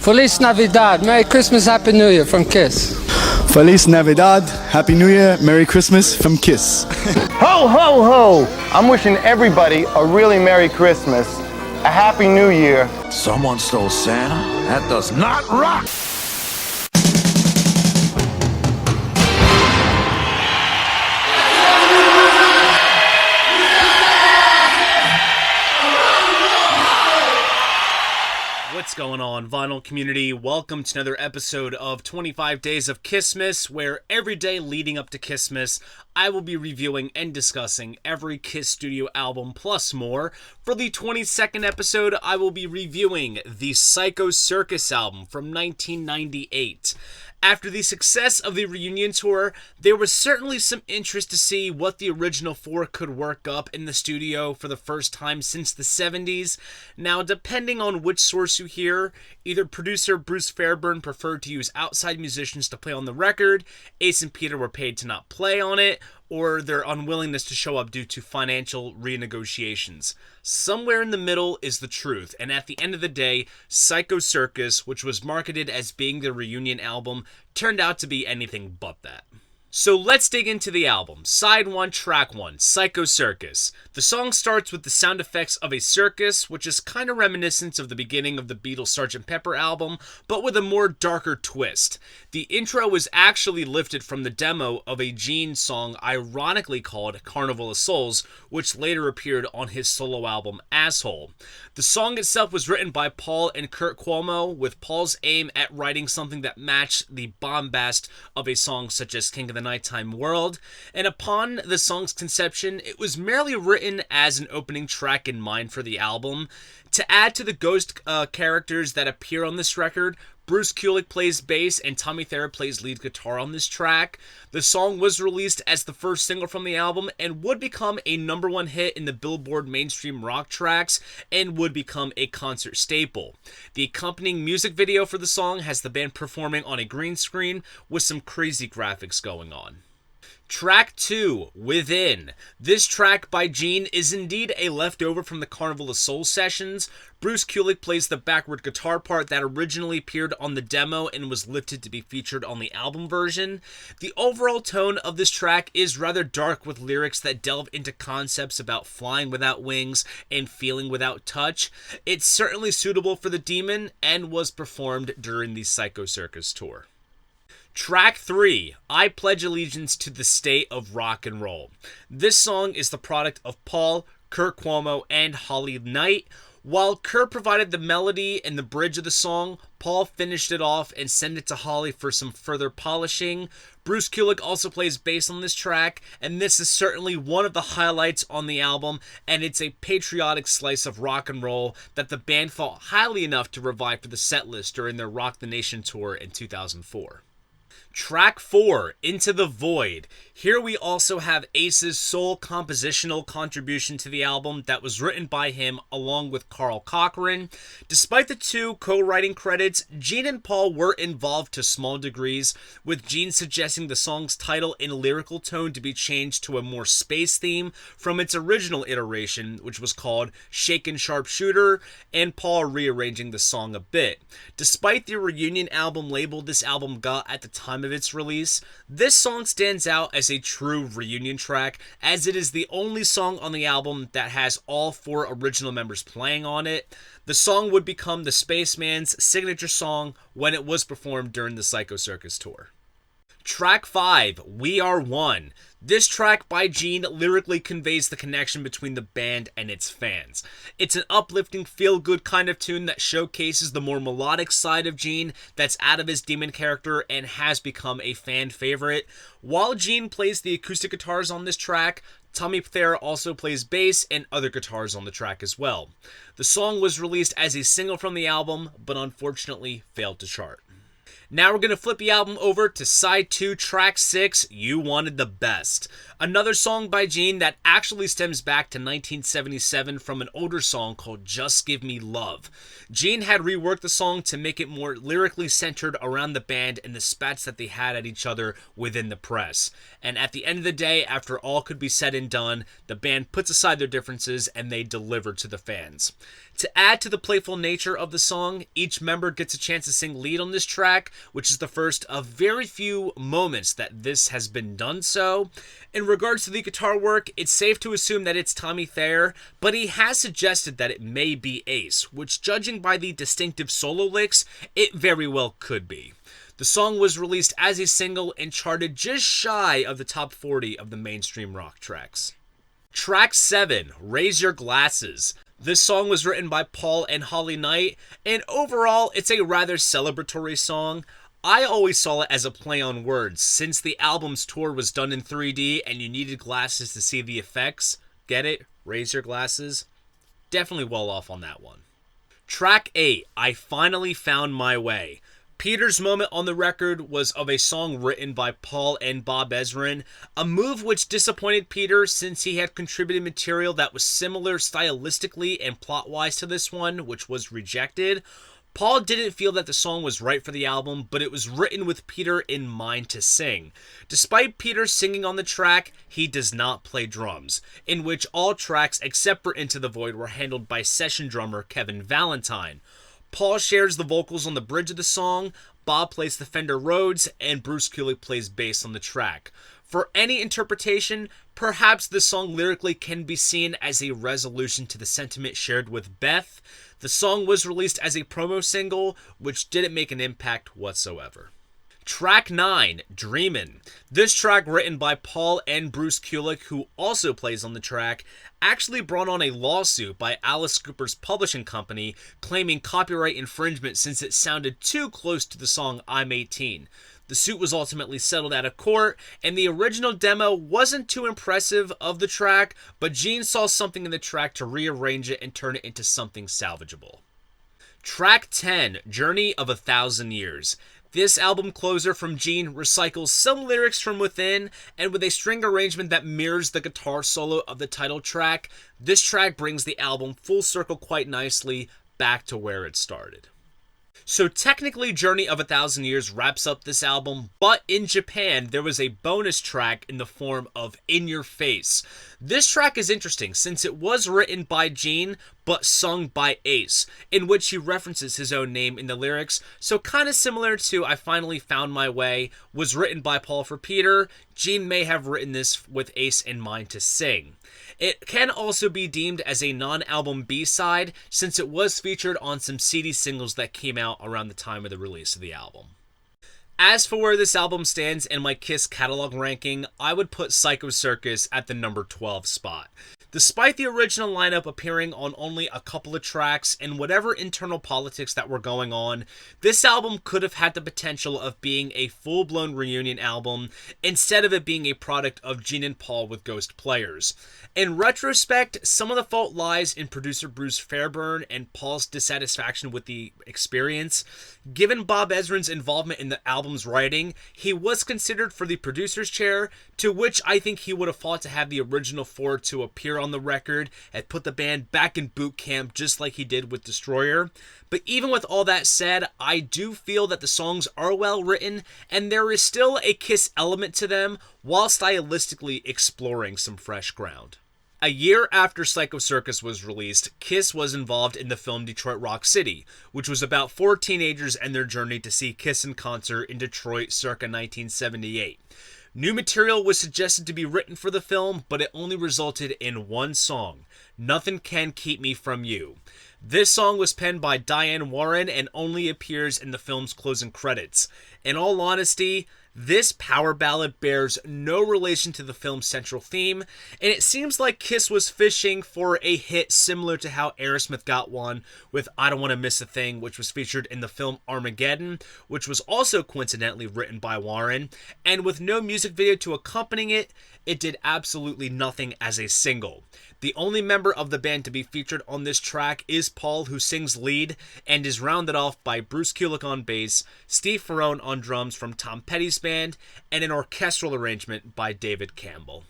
Feliz Navidad, Merry Christmas, Happy New Year from Kiss. Feliz Navidad, Happy New Year, Merry Christmas from Kiss. Ho, ho, ho! I'm wishing everybody a really Merry Christmas, a Happy New Year. Someone stole Santa? That does not rock! What's going on, vinyl community? Welcome to another episode of 25 Days of KISSmas, where every day leading up to KISSmas, I will be reviewing and discussing every Kiss studio album plus more. For the 22nd episode, I will be reviewing the Psycho Circus album from 1998. After the success of the reunion tour, there was certainly some interest to see what the original four could work up in the studio for the first time since the 70s. Now, depending on which source you hear, either producer Bruce Fairbairn preferred to use outside musicians to play on the record, Ace and Peter were paid to not play on it, or their unwillingness to show up due to financial renegotiations. Somewhere in the middle is the truth, and at the end of the day, Psycho Circus, which was marketed as being the reunion album, turned out to be anything but that. So let's dig into the album. Side 1, Track 1, Psycho Circus. The song starts with the sound effects of a circus, which is kind of reminiscent of the beginning of the Beatles' Sgt. Pepper album, but with a more darker twist. The intro was actually lifted from the demo of a Gene song ironically called Carnival of Souls, which later appeared on his solo album Asshole. The song itself was written by Paul and Kurt Cuomo, with Paul's aim at writing something that matched the bombast of a song such as King of the Nighttime World, and upon the song's conception, it was merely written as an opening track in mind for the album. To add to the ghost characters that appear on this record, Bruce Kulick plays bass and Tommy Thayer plays lead guitar on this track. The song was released as the first single from the album and would become a #1 hit in the Billboard mainstream rock tracks and would become a concert staple. The accompanying music video for the song has the band performing on a green screen with some crazy graphics going on. Track 2, Within. This track by Gene is indeed a leftover from the Carnival of Souls sessions. Bruce Kulick plays the backward guitar part that originally appeared on the demo and was lifted to be featured on the album version. The overall tone of this track is rather dark, with lyrics that delve into concepts about flying without wings and feeling without touch. It's certainly suitable for the Demon and was performed during the Psycho Circus tour. Track 3, I Pledge Allegiance to the State of Rock and Roll. This song is the product of Paul, Kurt Cuomo, and Holly Knight. While Kurt provided the melody and the bridge of the song, Paul finished it off and sent it to Holly for some further polishing. Bruce Kulick also plays bass on this track, and this is certainly one of the highlights on the album, and it's a patriotic slice of rock and roll that the band thought highly enough to revive for the setlist during their Rock the Nation tour in 2004. Track 4, Into the Void. Here we also have Ace's sole compositional contribution to the album that was written by him along with Carl Cochran. Despite the two co-writing credits, Gene and Paul were involved to small degrees, with Gene suggesting the song's title and lyrical tone to be changed to a more space theme from its original iteration, which was called Shaken Sharpshooter, and Paul rearranging the song a bit. Despite the reunion album label this album got at the time of its release, this song stands out as a true reunion track, as it is the only song on the album that has all 4 original members playing on it. The song would become the Spaceman's signature song when it was performed during the Psycho Circus tour. Track 5, We Are One. This track by Gene lyrically conveys the connection between the band and its fans. It's an uplifting, feel-good kind of tune that showcases the more melodic side of Gene that's out of his demon character and has become a fan favorite. While Gene plays the acoustic guitars on this track, Tommy Thayer also plays bass and other guitars on the track as well. The song was released as a single from the album, but unfortunately failed to chart. Now we're going to flip the album over to Side 2, Track 6, You Wanted the Best. Another song by Gene that actually stems back to 1977 from an older song called Just Give Me Love. Gene had reworked the song to make it more lyrically centered around the band and the spats that they had at each other within the press. And at the end of the day, after all could be said and done, the band puts aside their differences and they deliver to the fans. To add to the playful nature of the song, each member gets a chance to sing lead on this track, which is the first of very few moments that this has been done so. In regards to the guitar work, it's safe to assume that it's Tommy Thayer, but he has suggested that it may be Ace, which, judging by the distinctive solo licks, it very well could be. The song was released as a single and charted just shy of the top 40 of the mainstream rock tracks. Track 7, Raise Your Glasses. This song was written by Paul and Holly Knight, and overall, it's a rather celebratory song. I always saw it as a play on words, since the album's tour was done in 3D and you needed glasses to see the effects. Get it? Raise your glasses. Definitely well off on that one. Track 8, I Finally Found My Way. Peter's moment on the record was of a song written by Paul and Bob Ezrin, a move which disappointed Peter since he had contributed material that was similar stylistically and plot-wise to this one, which was rejected. Paul didn't feel that the song was right for the album, but it was written with Peter in mind to sing. Despite Peter singing on the track, he does not play drums, in which all tracks except for Into the Void were handled by session drummer Kevin Valentine. Paul shares the vocals on the bridge of the song, Bob plays the Fender Rhodes, and Bruce Kulick plays bass on the track. For any interpretation, perhaps this song lyrically can be seen as a resolution to the sentiment shared with Beth. The song was released as a promo single, which didn't make an impact whatsoever. Track 9, Dreamin'. This track, written by Paul and Bruce Kulick, who also plays on the track, actually brought on a lawsuit by Alice Cooper's publishing company claiming copyright infringement since it sounded too close to the song I'm 18. The suit was ultimately settled out of court, and the original demo wasn't too impressive of the track, but Gene saw something in the track to rearrange it and turn it into something salvageable. Track 10, Journey of 1,000 Years. This album closer from Gene recycles some lyrics from within, and with a string arrangement that mirrors the guitar solo of the title track, this track brings the album full circle quite nicely back to where it started. So technically Journey of 1,000 Years wraps up this album, but in Japan there was a bonus track in the form of In Your Face. This track is interesting since it was written by Gene but sung by Ace, in which he references his own name in the lyrics, so kind of similar to I Finally Found My Way was written by Paul for Peter. Gene may have written this with Ace in mind to sing. It can also be deemed as a non-album B-side since it was featured on some CD singles that came out around the time of the release of the album. As for where this album stands in my KISS catalog ranking, I would put Psycho Circus at the number 12 spot. Despite the original lineup appearing on only a couple of tracks and whatever internal politics that were going on, this album could have had the potential of being a full-blown reunion album instead of it being a product of Gene and Paul with ghost players. In retrospect, some of the fault lies in producer Bruce Fairbairn and Paul's dissatisfaction with the experience. Given Bob Ezrin's involvement in the album's writing, he was considered for the producer's chair, to which I think he would have fought to have the original four to appear on the record and put the band back in boot camp just like he did with Destroyer. But even with all that said, I do feel that the songs are well written and there is still a KISS element to them while stylistically exploring some fresh ground. A year after Psycho Circus was released, KISS was involved in the film Detroit Rock City, which was about 4 teenagers and their journey to see KISS in concert in Detroit circa 1978. New material was suggested to be written for the film, but it only resulted in one song, Nothing Can Keep Me From You. This song was penned by Diane Warren and only appears in the film's closing credits. In all honesty, this power ballad bears no relation to the film's central theme, and it seems like KISS was fishing for a hit similar to how Aerosmith got one with I Don't Want to Miss a Thing, which was featured in the film Armageddon, which was also coincidentally written by Warren, and with no music video to accompany it, it did absolutely nothing as a single. The only member of the band to be featured on this track is Paul, who sings lead, and is rounded off by Bruce Kulick on bass, Steve Ferrone on drums from Tom Petty's band, and an orchestral arrangement by David Campbell.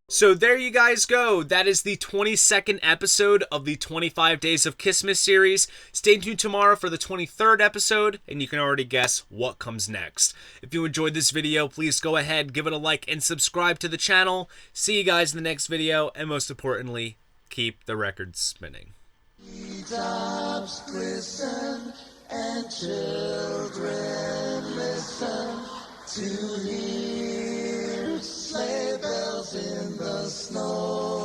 So there you guys go. That is the 22nd episode of the 25 Days of KISSmas series. Stay tuned tomorrow for the 23rd episode, and you can already guess what comes next. If you enjoyed this video, please go ahead, give it a like, and subscribe to the channel. See you guys in the next video, and most importantly, keep the records spinning. Tops glisten and children listen to hear sleigh bells in the snow.